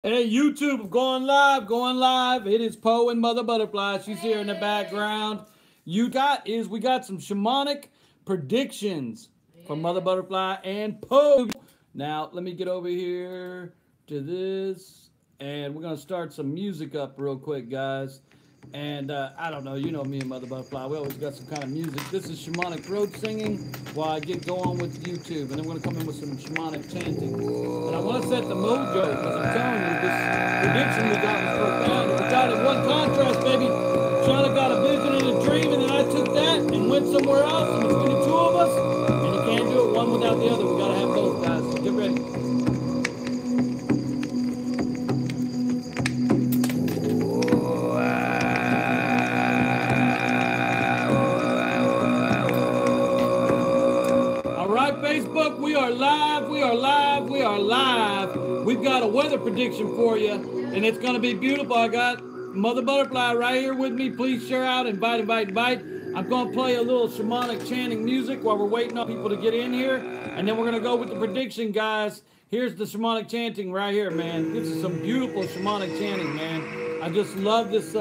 Hey, YouTube, going live, going live. It is Poe and Mother Butterfly. She's here in the background. We got some shamanic predictions from Mother Butterfly and Poe. Now, let me get over here to this, and we're gonna start some music up real quick, guys. And I don't know, you know me and Mother Butterfly. We always got some kind of music. This is shamanic throat singing while I get going with YouTube, and then we're gonna come in with some shamanic chanting. And I want to set the mojo because I'm telling you, this prediction we got was profound. We got it one contrast, baby. Shauna got a vision and a dream, and then I took that and went somewhere else. And between the two of us, and you can't do it one without the other. We gotta have both, guys. So get ready. Facebook, we are live, we are live, we are live. We've got a weather prediction for you, and it's going to be beautiful. I got Mother Butterfly right here with me. Please share out, invite, invite, invite. I'm going to play a little shamanic chanting music while we're waiting on people to get in here, and then we're going to go with the prediction, guys. Here's the shamanic chanting right here, man. This is some beautiful shamanic chanting, man. I just love this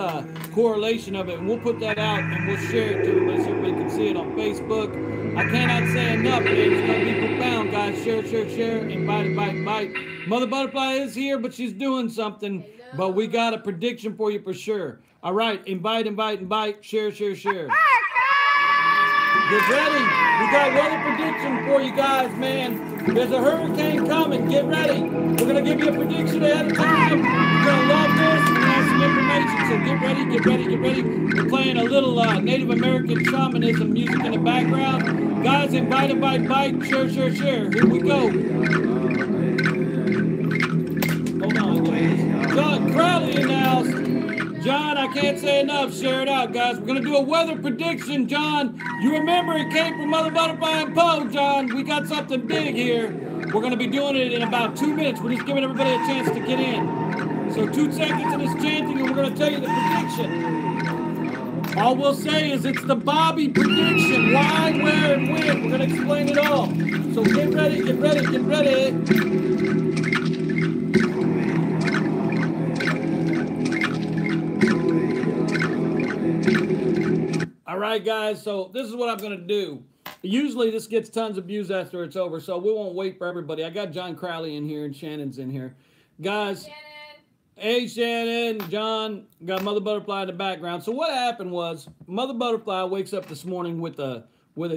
correlation of it, and we'll put that out, and we'll share it to everybody so everybody can see it on Facebook. I cannot say enough, man. It's going to be profound, guys. Share, share, share. Invite, invite, invite. Mother Butterfly is here, but she's doing something. But we got a prediction for you for sure. All right. Invite, invite, invite. Share, share, share. Get ready. We got weather prediction for you guys, man. There's a hurricane coming. Get ready. We're going to give you a prediction ahead of time. You're going to love this. We have some information. So get ready, get ready, get ready. We're playing a little Native American shamanism music in the background. Guys, invite, invite, invite. Share, share, share. Here we go. Hold on, guys. John Crowley in the house. John, I can't say enough. Share it out, guys. We're going to do a weather prediction, John. You remember it came from Mother Butterfly and Poe, John. We got something big here. We're going to be doing it in about 2 minutes. We're just giving everybody a chance to get in. So 2 seconds of this chanting, and we're going to tell you the prediction. All we'll say is it's the Boby prediction. Why, where, and when. We're going to explain it all. So get ready, get ready, get ready. All right, guys, so this is what I'm going to do. Usually this gets tons of views after it's over, so we won't wait for everybody. I got John Crowley in here and Shannon's in here. Guys, Shannon. Hey, Shannon, John, got Mother Butterfly in the background. So what happened was Mother Butterfly wakes up this morning with a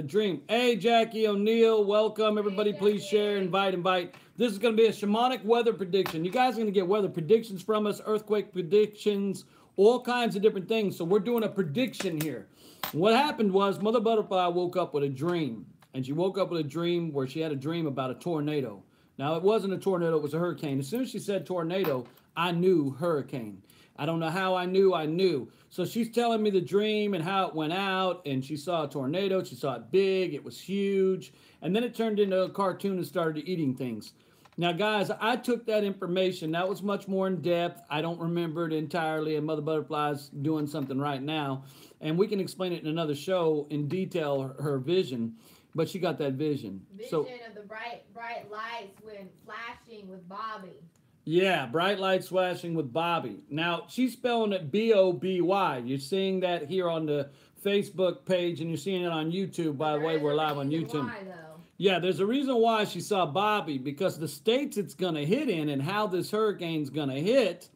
dream. Hey, Jackie O'Neill, welcome. Everybody, please share, invite, invite. This is going to be a shamanic weather prediction. You guys are going to get weather predictions from us, earthquake predictions, all kinds of different things. So we're doing a prediction here. What happened was Mother Butterfly woke up with a dream. And she woke up with a dream where she had a dream about a tornado. Now, it wasn't a tornado, it was a hurricane. As soon as she said tornado, I knew hurricane. I don't know how I knew. So she's telling me the dream and how it went out. And she saw a tornado. She saw it big. It was huge. And then it turned into a cartoon and started eating things. Now, guys, I took that information. That was much more in depth. I don't remember it entirely, and Mother Butterfly's doing something right now. And we can explain it in another show in detail, her vision. But she got that vision. Vision of the bright lights when flashing with Boby. Yeah, bright lights flashing with Boby. Now, she's spelling it B-O-B-Y. You're seeing that here on the Facebook page, and you're seeing it on YouTube. By the way, we're live on YouTube. Why, though? Yeah, there's a reason why she saw Boby, because the states it's going to hit in and how this hurricane's going to hit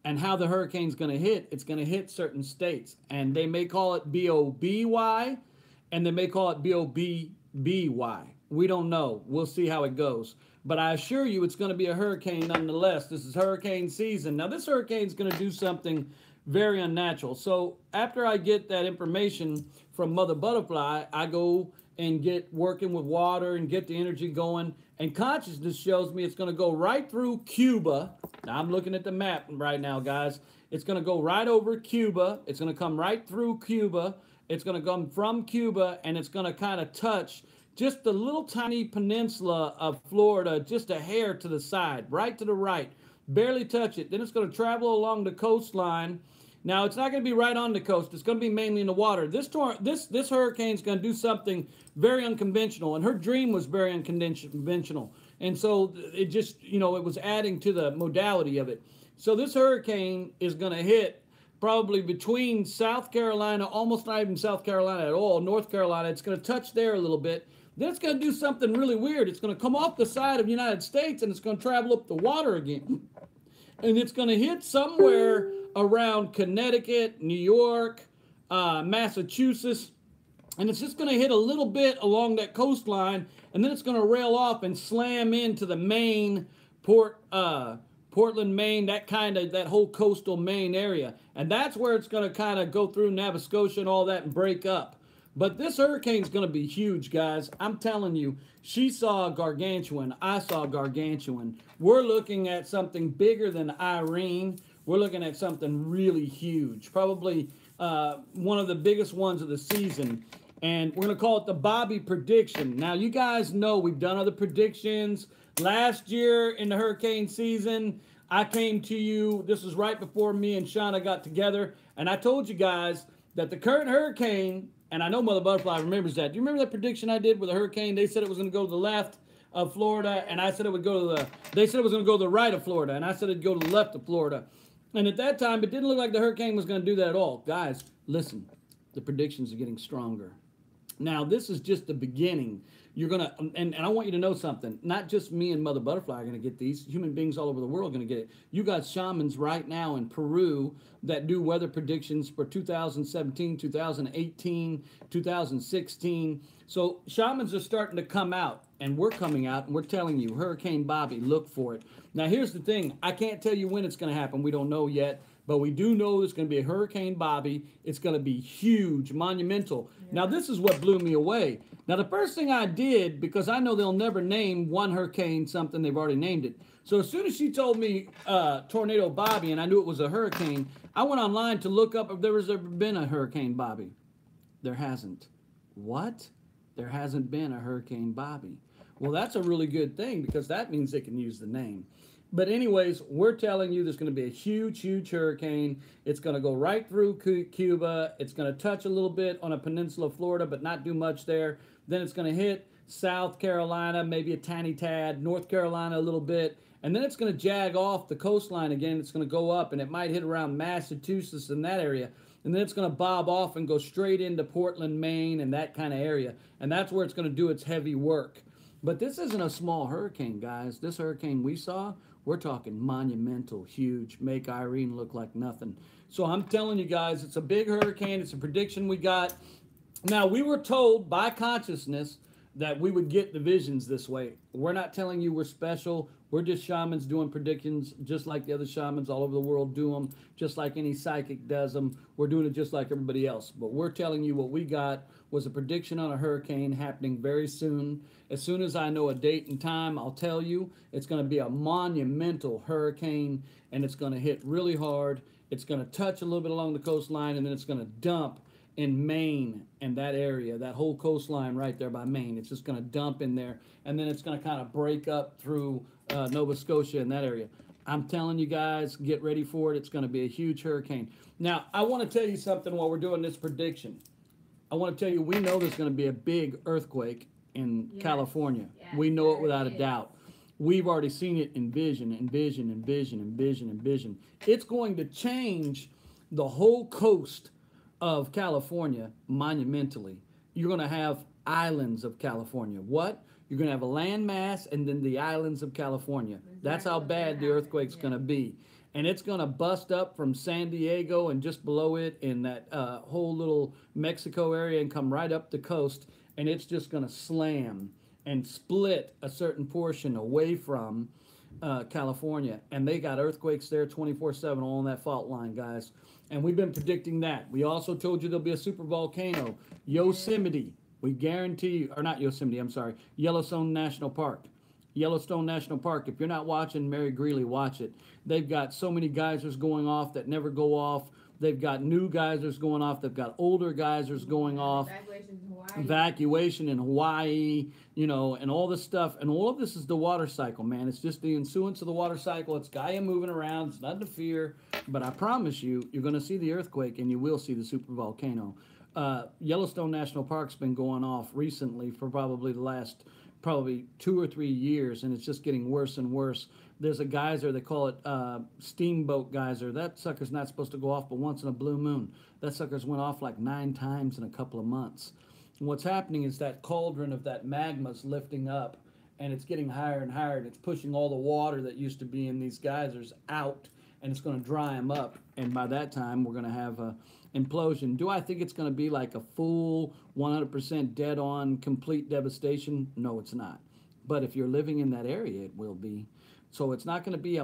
and how the hurricane's going to hit, it's going to hit certain states. And they may call it B-O-B-Y and they may call it B-O-B-B-Y. We don't know. We'll see how it goes. But I assure you it's going to be a hurricane nonetheless. This is hurricane season. Now, this hurricane's going to do something very unnatural. So after I get that information from Mother Butterfly, I go and get working with water and get the energy going. And consciousness shows me it's going to go right through Cuba. Now, I'm looking at the map right now, guys. It's going to go right over Cuba. It's going to come right through Cuba. It's going to come from Cuba, and it's going to kind of touch just the little tiny peninsula of Florida, just a hair to the side, right to the right. Barely touch it. Then it's going to travel along the coastline. Now, it's not going to be right on the coast. It's going to be mainly in the water. This hurricane is going to do something very unconventional, and her dream was very unconventional. And so it just, you know, it was adding to the modality of it. So this hurricane is going to hit probably between South Carolina, almost not even South Carolina at all, North Carolina. It's going to touch there a little bit. Then it's going to do something really weird. It's going to come off the side of the United States and it's going to travel up the water again. And it's going to hit somewhere around Connecticut, New York, Massachusetts. And it's just going to hit a little bit along that coastline. And then it's going to rail off and slam into the Maine, Portland, Maine, that whole coastal Maine area. And that's where it's going to kind of go through Nova Scotia and all that and break up. But this hurricane's going to be huge, guys. I'm telling you, she saw gargantuan. I saw gargantuan. We're looking at something bigger than Irene. We're looking at something really huge, probably one of the biggest ones of the season. And we're going to call it the Boby prediction. Now, you guys know we've done other predictions. Last year in the hurricane season, I came to you. This was right before me and Shauna got together. And I told you guys that the current hurricane, and I know Mother Butterfly remembers that. Do you remember that prediction I did with the hurricane? They said it was going to go to the left of Florida, and I said it would go to they said it was going to go to the right of Florida, and I said it'd go to the left of Florida. And at that time, it didn't look like the hurricane was going to do that at all. Guys, listen, the predictions are getting stronger. Now, this is just the beginning. You're going to, and I want you to know something. Not just me and Mother Butterfly are going to get these. Human beings all over the world are going to get it. You got shamans right now in Peru that do weather predictions for 2017, 2018, 2016. So shamans are starting to come out, and we're coming out, and we're telling you, Hurricane Boby, look for it. Now, here's the thing. I can't tell you when it's going to happen. We don't know yet. But we do know there's going to be a Hurricane Boby. It's going to be huge, monumental. Yeah. Now, this is what blew me away. Now, the first thing I did, because I know they'll never name one hurricane something, they've already named it. So as soon as she told me Tornado Boby, and I knew it was a hurricane, I went online to look up if there has ever been a Hurricane Boby. There hasn't. What? There hasn't been a Hurricane Boby. Well, that's a really good thing because that means they can use the name. But anyways, we're telling you there's going to be a huge, huge hurricane. It's going to go right through Cuba. It's going to touch a little bit on a peninsula of Florida, but not do much there. Then it's going to hit South Carolina, maybe a tiny tad, North Carolina a little bit. And then it's going to jag off the coastline again. It's going to go up, and it might hit around Massachusetts in that area. And then it's going to bob off and go straight into Portland, Maine, and that kind of area. And that's where it's going to do its heavy work. But this isn't a small hurricane, guys. This hurricane we saw, we're talking monumental, huge, make Irene look like nothing. So I'm telling you guys, it's a big hurricane. It's a prediction we got. Now, we were told by consciousness that we would get the visions this way. We're not telling you we're special. We're just shamans doing predictions just like the other shamans all over the world do them, just like any psychic does them. We're doing it just like everybody else. But we're telling you what we got was a prediction on a hurricane happening very soon. As soon as I know a date and time, I'll tell you. It's going to be a monumental hurricane, and it's going to hit really hard. It's going to touch a little bit along the coastline, and then it's going to dump in Maine and that area, that whole coastline right there by Maine. It's just going to dump in there, and then it's going to kind of break up through Nova Scotia and that area. I'm telling you guys, get ready for it. It's going to be a huge hurricane. Now, I want to tell you something while we're doing this prediction. I want to tell you, we know there's going to be a big earthquake in California. Yes, we know it without a doubt. We've already seen it in vision, in vision, in vision, in vision, in vision. It's going to change the whole coast of California monumentally. You're going to have islands of California. What? You're going to have a landmass and then the islands of California. That's how bad the earthquake's going to be. And it's going to bust up from San Diego and just below it in that whole little Mexico area and come right up the coast. And it's just going to slam and split a certain portion away from California. And they got earthquakes there 24/7 on that fault line, guys. And we've been predicting that. We also told you there'll be a super volcano. Yosemite, we guarantee you, or not Yosemite, I'm sorry, Yellowstone National Park. Yellowstone National Park. If you're not watching Mary Greeley, watch it. They've got so many geysers going off that never go off. They've got new geysers going off. They've got older geysers going off. Evacuation in Hawaii, you know, and all this stuff. And all of this is the water cycle, man. It's just the ensuance of the water cycle. It's Gaia moving around. It's nothing to fear. But I promise you, you're going to see the earthquake and you will see the super volcano. Yellowstone National Park's been going off recently for probably the last probably 2 or 3 years, and it's just getting worse and worse. There's a geyser, they call it steamboat geyser. That sucker's not supposed to go off but once in a blue moon. That sucker's went off like 9 times in a couple of months. And what's happening is that cauldron of that magma's lifting up, and it's getting higher and higher, and it's pushing all the water that used to be in these geysers out, and it's going to dry them up. And by that time, we're going to have a implosion. Do I think it's going to be like a full 100% dead on complete devastation? No, it's not. But if you're living in that area, it will be. So it's not going to be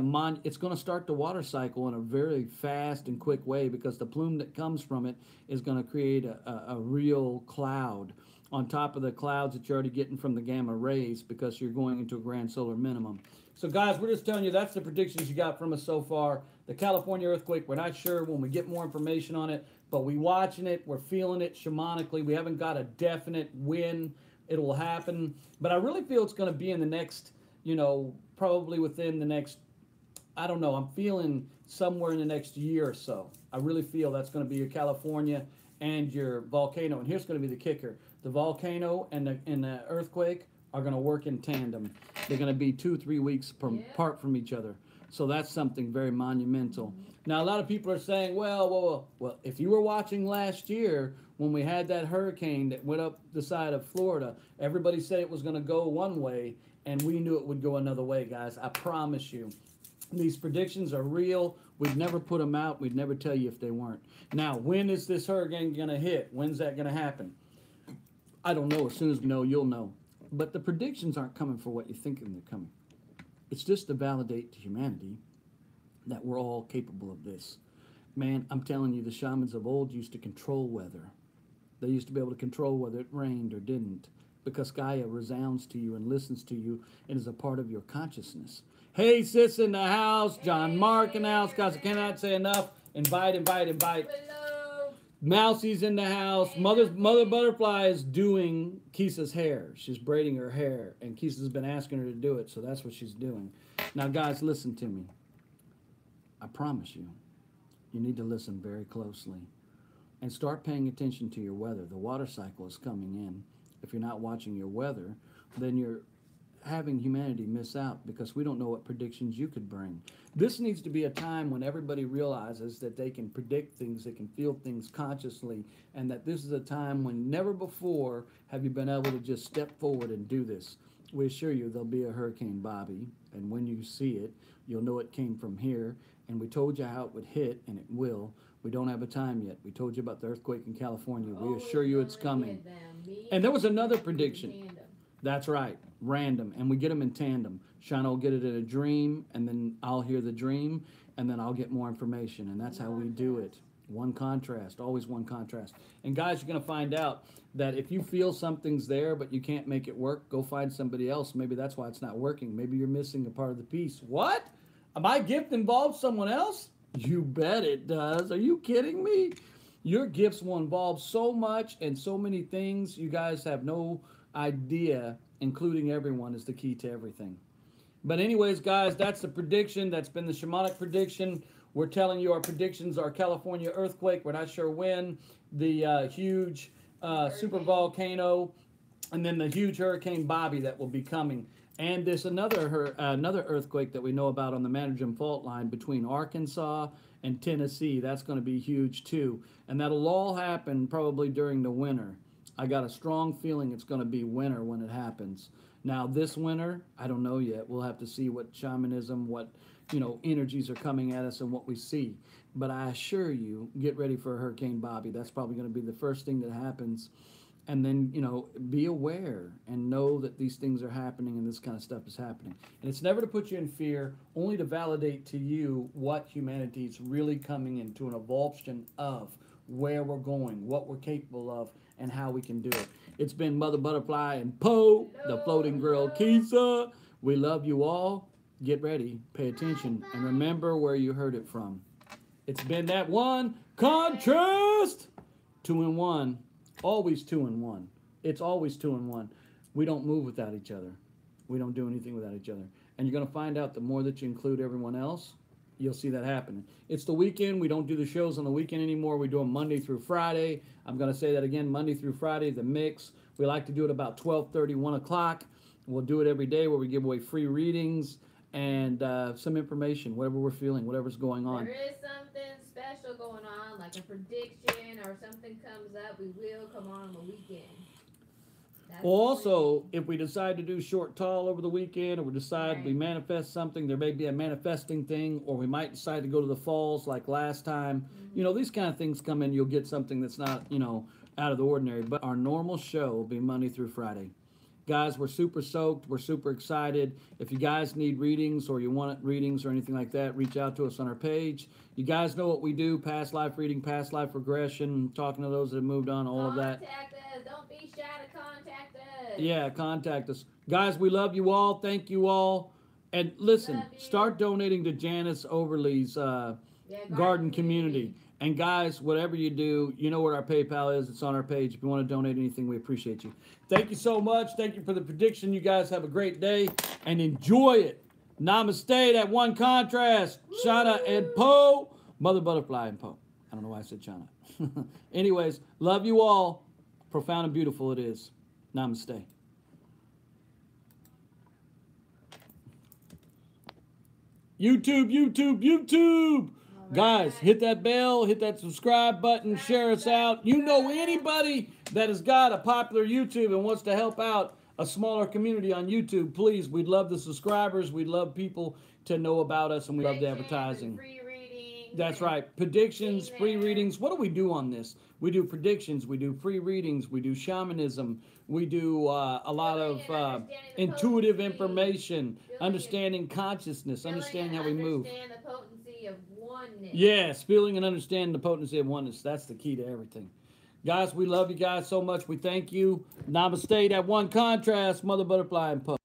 it's going to start the water cycle in a very fast and quick way, because the plume that comes from it is going to create a real cloud on top of the clouds that you're already getting from the gamma rays, because you're going into a grand solar minimum. So guys, we're just telling you that's the predictions you got from us so far. The California earthquake, we're not sure when we get more information on it, but we're watching it, we're feeling it shamanically. We haven't got a definite when it will happen, but I really feel it's going to be in the next, probably within the next, I don't know, I'm feeling somewhere in the next year or so. I really feel that's going to be your California and your volcano. And here's going to be the kicker. The volcano and the earthquake are going to work in tandem. They're going to be 2-3 weeks apart from each other. So that's something very monumental. Now, a lot of people are saying, well, if you were watching last year when we had that hurricane that went up the side of Florida, everybody said it was going to go one way, and we knew it would go another way, guys. I promise you. These predictions are real. We'd never put them out. We'd never tell you if they weren't. Now, when is this hurricane going to hit? When's that going to happen? I don't know. As soon as we know, you'll know. But the predictions aren't coming for what you're thinking they're coming. It's just to validate to humanity that we're all capable of this. Man, I'm telling you, the shamans of old used to control weather. They used to be able to control whether it rained or didn't, because Gaia resounds to you and listens to you and is a part of your consciousness. Hey, sis in the house, John Mark in the house, guys, I cannot say enough. Invite. Hello. Mousie's in the house. Mother Butterfly is doing Kisa's hair. She's braiding her hair, and Kisa's been asking her to do it, so that's what she's doing. Now, guys, listen to me. I promise you, you need to listen very closely and start paying attention to your weather. The water cycle is coming in. If you're not watching your weather, then you're having humanity miss out, because we don't know what predictions you could bring. This needs to be a time when everybody realizes that they can predict things, they can feel things consciously, and that this is a time when never before have you been able to just step forward and do this. We assure you there'll be a Hurricane Boby, and when you see it, you'll know it came from here, and we told you how it would hit, and it will. We don't have a time yet. We told you about the earthquake in California. We assure you it's coming. And there was another prediction. That's right, random, and we get them in tandem. Shauna will get it in a dream, and then I'll hear the dream, and then I'll get more information, and that's how we do it. One contrast, always one contrast. And guys, you're going to find out that if you feel something's there, but you can't make it work, go find somebody else. Maybe that's why it's not working. Maybe you're missing a part of the piece. What? My gift involves someone else? You bet it does. Are you kidding me? Your gifts will involve so much and so many things. You guys have no idea. Including everyone is the key to everything. But anyways, guys, that's the prediction. That's been the shamanic prediction. We're telling you our predictions are California earthquake. We're not sure when. The huge super volcano. And then the huge Hurricane Boby that will be coming. And there's another earthquake that we know about on the Mannerjum fault line between Arkansas and Tennessee. That's going to be huge too. And that'll all happen probably during the winter. I got a strong feeling it's going to be winter when it happens. Now, this winter, I don't know yet. We'll have to see what shamanism, what, energies are coming at us and what we see. But I assure you, get ready for a Hurricane Boby. That's probably going to be the first thing that happens. And then, be aware and know that these things are happening and this kind of stuff is happening. And it's never to put you in fear, only to validate to you what humanity is really coming into an evolution of, where we're going, what we're capable of, and how we can do it. It's been Mother Butterfly and Poe, the floating girl Kisa. We love you all. Get ready, pay attention, and remember where you heard it from. It's been that one contrast. 2 in 1. Always 2 in 1. It's always 2 in 1. We don't move without each other. We don't do anything without each other. And you're going to find out the more that you include everyone else, you'll see that happening. It's the weekend. We don't do the shows on the weekend anymore. We do them Monday through Friday. I'm going to say that again, Monday through Friday, the mix. We like to do it about 12:30, 1 o'clock. We'll do it every day where we give away free readings and some information, whatever we're feeling, whatever's going on. There is something special going on, like a prediction or something comes up, we will come on the weekend. Also, if we decide to do short tall over the weekend, or we decide we Right. manifest something, there may be a manifesting thing, or we might decide to go to the falls like last time. You know, these kind of things come in, you'll get something that's not, you know, out of the ordinary. But our normal show will be Monday through Friday. Guys, we're super soaked. We're super excited. If you guys need readings or you want readings or anything like that, reach out to us on our page. You guys know what we do: past life reading, past life regression, talking to those that have moved on, all of that. Contact us. Don't be shy to contact us. Yeah, contact us. Guys, we love you all. Thank you all. And listen, Love you. start donating to Janice Overly's garden community. And guys, whatever you do, you know what our PayPal is. It's on our page. If you want to donate anything, we appreciate you. Thank you so much. Thank you for the prediction. You guys have a great day and enjoy it. Namaste. That one contrast. Shauna and Poe. Mother Butterfly and Poe. I don't know why I said Shauna. Anyways, love you all. Profound and beautiful it is. Namaste. YouTube, YouTube, YouTube. Guys, hit that bell, hit that subscribe button, share us out. You know anybody that has got a popular YouTube and wants to help out a smaller community on YouTube, please. We'd love the subscribers. We'd love people to know about us, and we love the advertising. Free readings. That's right. Predictions, free readings. What do we do on this? We do predictions. We do free readings. We do shamanism. We do a lot of intuitive information, understanding consciousness, understanding how we move. Understand the potency of oneness. Yes, feeling and understanding the potency of oneness. That's the key to everything. Guys, we love you guys so much. We thank you. Namaste. That one contrast, Mother Butterfly and Poe.